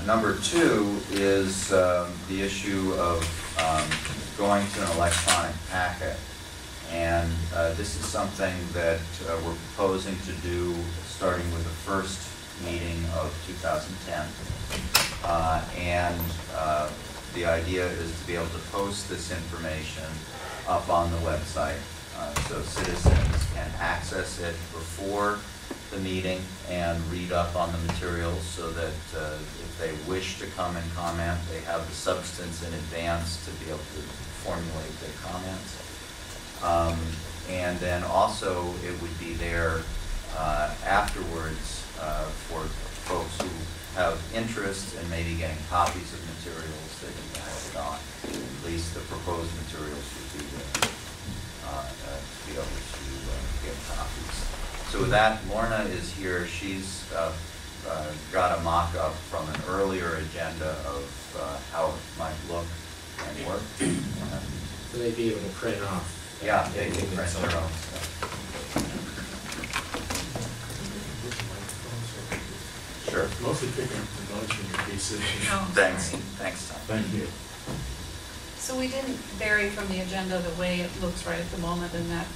Number two is the issue of going to an electronic packet. And this is something that we're proposing to do starting with the first meeting of 2010. The idea is to be able to post this information up on the website so citizens can access it before the meeting and read up on the materials so that if they wish to come and comment, they have the substance in advance to be able to formulate their comments. And then also it would be there afterwards for folks who have interest in maybe getting copies of materials that you can have it on. At least the proposed materials would be there to be able to get copies. So with that, Lorna is here. She's got a mock-up from an earlier agenda of how it might look and work. So they'd be able to print off. Yeah, they can print their own stuff. Sure. Mostly picking up the notes in your pieces. Oh, Thanks. sorry. Thanks, Tom. Thank you. So we didn't vary from the agenda the way it looks right at the moment, and that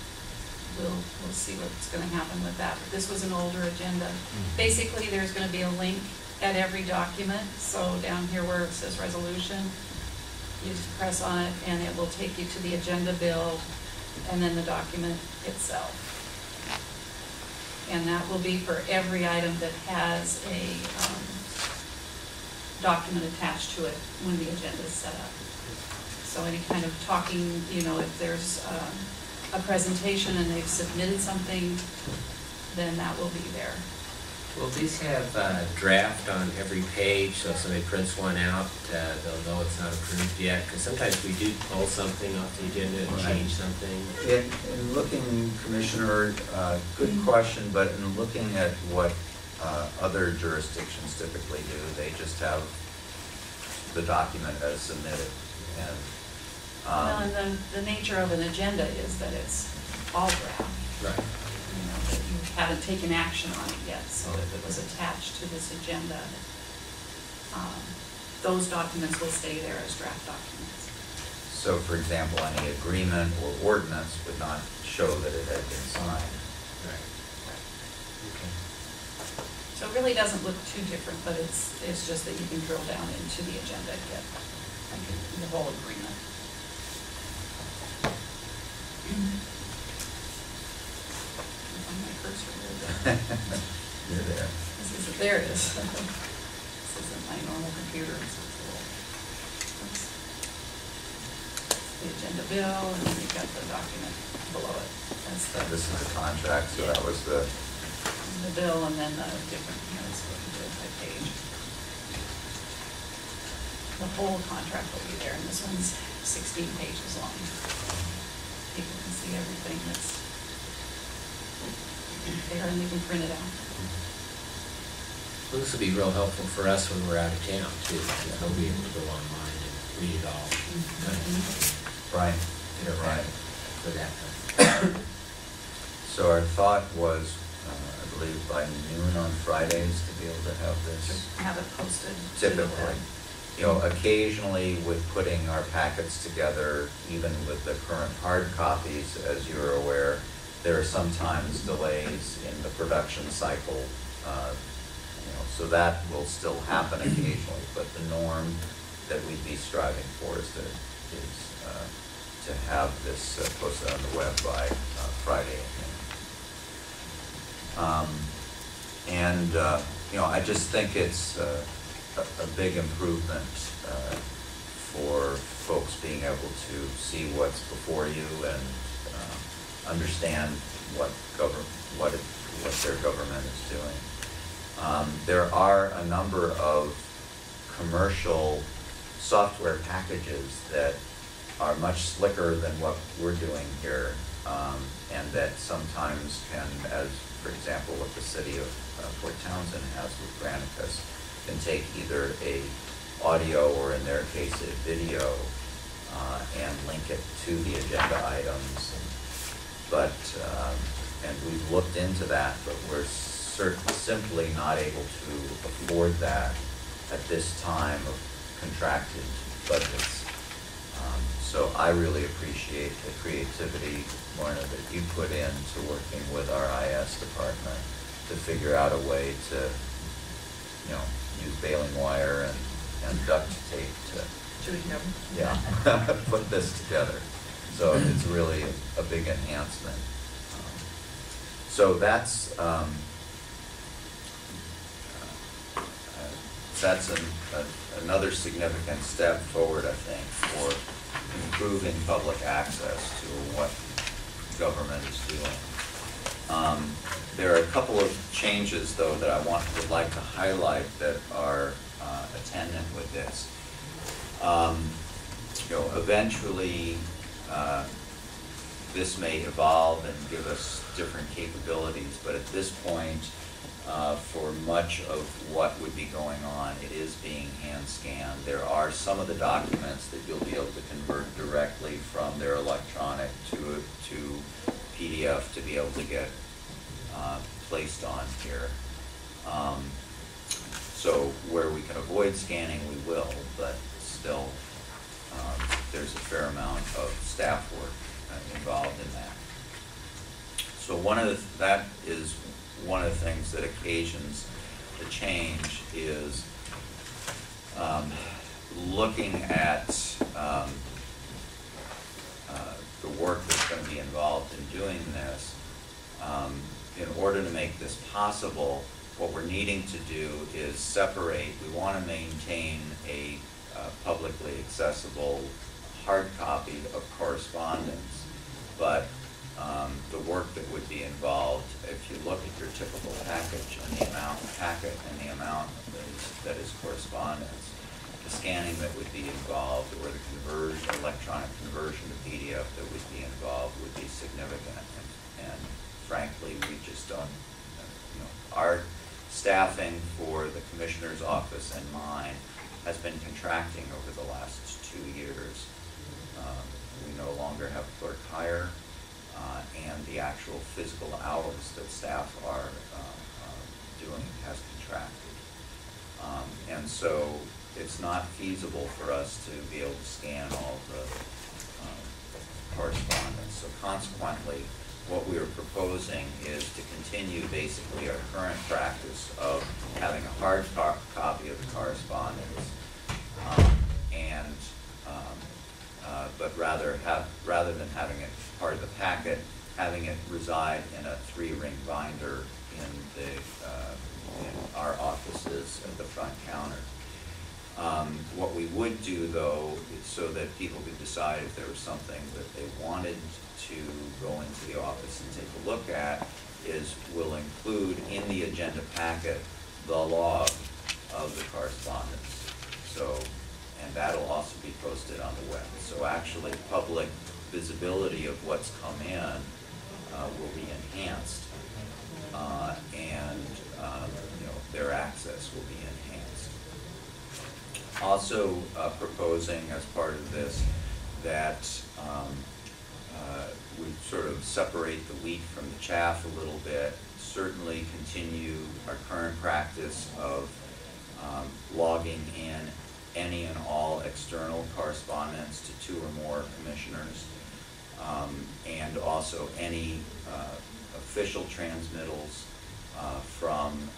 we'll see what's going to happen with that. But this was an older agenda. Basically, there's going to be a link at every document. So down here where it says resolution, you just press on it, and it will take you to the agenda bill, and then the document itself. And that will be for every item that has a document attached to it when the agenda is set up. So any kind of talking, if there's a presentation and they've submitted something, then that will be there. Will these have a draft on every page, so if somebody prints one out, they'll know it's not approved yet? Because sometimes we do pull something off the agenda and change something. In looking, Commissioner, good question, but in looking at what other jurisdictions typically do, they just have the document as submitted. And, Well, and the nature of an agenda is that it's all draft. Right. That you haven't taken action on it yet, so if it was attached to this agenda, those documents will stay there as draft documents. so, for example, any agreement or ordinance would not show that it had been signed. Right. Okay. So it really doesn't look too different, but it's just that you can drill down into the agenda and get the whole agreement. My cursor there. You're there. There it is. This isn't my normal computer. So it's a little, oops. The agenda bill, and then you've got the document below it. That's This is the contract, so that was the bill, and then the different, that's what you did by page. The whole contract will be there, and this one's 16 pages long. People can see everything that's there, and they can print it out. Well, this will be real helpful for us when we're out of town too, because we'll be able to go online and read it all. right. You're right. For that time. So our thought was, I believe, by noon on Fridays to be able to have this. Have it posted. Typically, occasionally with putting our packets together, even with the current hard copies, as you're aware, there are sometimes delays in the production cycle. So that will still happen occasionally, but the norm that we'd be striving for is to have this posted on the web by Friday evening. I just think it's a big improvement for folks being able to see what's before you and understand what their government is doing. There are a number of commercial software packages that are much slicker than what we're doing here, and that sometimes can, as for example what the city of Fort Townsend has with Granicus, can take either a audio or in their case a video and link it to the agenda items. And we've looked into that, but we're simply not able to afford that at this time of contracted budgets. So I really appreciate the creativity, Lorna, that you put into working with our IS department to figure out a way to, use baling wire and duct tape to put this together. So it's really a big enhancement. So that's another significant step forward, I think, for improving public access to what government is doing. There are a couple of changes, though, that I would like to highlight that are attendant with this. Eventually, this may evolve and give us different capabilities, but at this point, for much of what would be going on, it is being hand scanned. There are some of the documents that you'll be able to convert directly from their electronic to PDF to be able to get placed on here. So where we can avoid scanning, we will, but still there's a fair amount of staff work involved in that. So that is one of the things that occasions the change is looking at the work that's going to be involved in doing this. In order to make this possible, what we're needing to do is separate. We want to maintain a publicly accessible hard copy of correspondence, but the work that would be involved, if you look at your typical package and the amount that is correspondence, the scanning that would be involved, or the electronic conversion to PDF that would be involved would be significant. And frankly, we just don't, our staffing for the commissioner's office and mine has been contracting over the last 2 years. We no longer have clerk hire, and the actual physical hours that staff are doing has contracted. And so it's not feasible for us to be able to scan all the correspondence. So consequently, what we are proposing is to continue basically our current practice of having a hard copy of the correspondence, but rather than having it part of the packet, having it reside in a 3-ring binder in our offices at the front counter. What we would do, though, is so that people could decide if there was something that they wanted to go into the office and take a look at, is we'll include in the agenda packet the log of the correspondence. So, and that'll also be posted on the web. So actually, public visibility of what's come in will be enhanced, and their access will be enhanced. Also proposing as part of this that we sort of separate the wheat from the chaff a little bit, certainly continue our current practice of logging in any and all external correspondence to 2 or more commissioners, and also any official transmittals from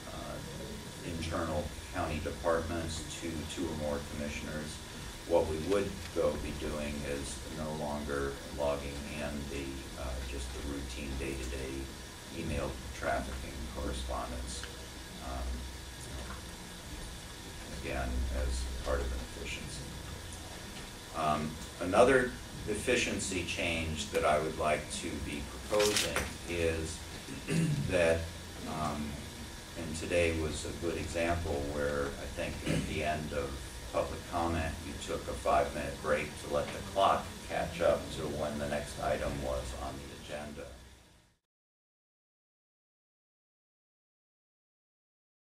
internal county departments to 2 or more commissioners. What we would, though, be doing is no longer logging in just the routine day-to-day email trafficking correspondence, again, as part of an efficiency. Another efficiency change that I would like to be proposing is that, and today was a good example where I think at the end of public comment, you took a 5-minute break to let the clock catch up to when the next item was on the agenda.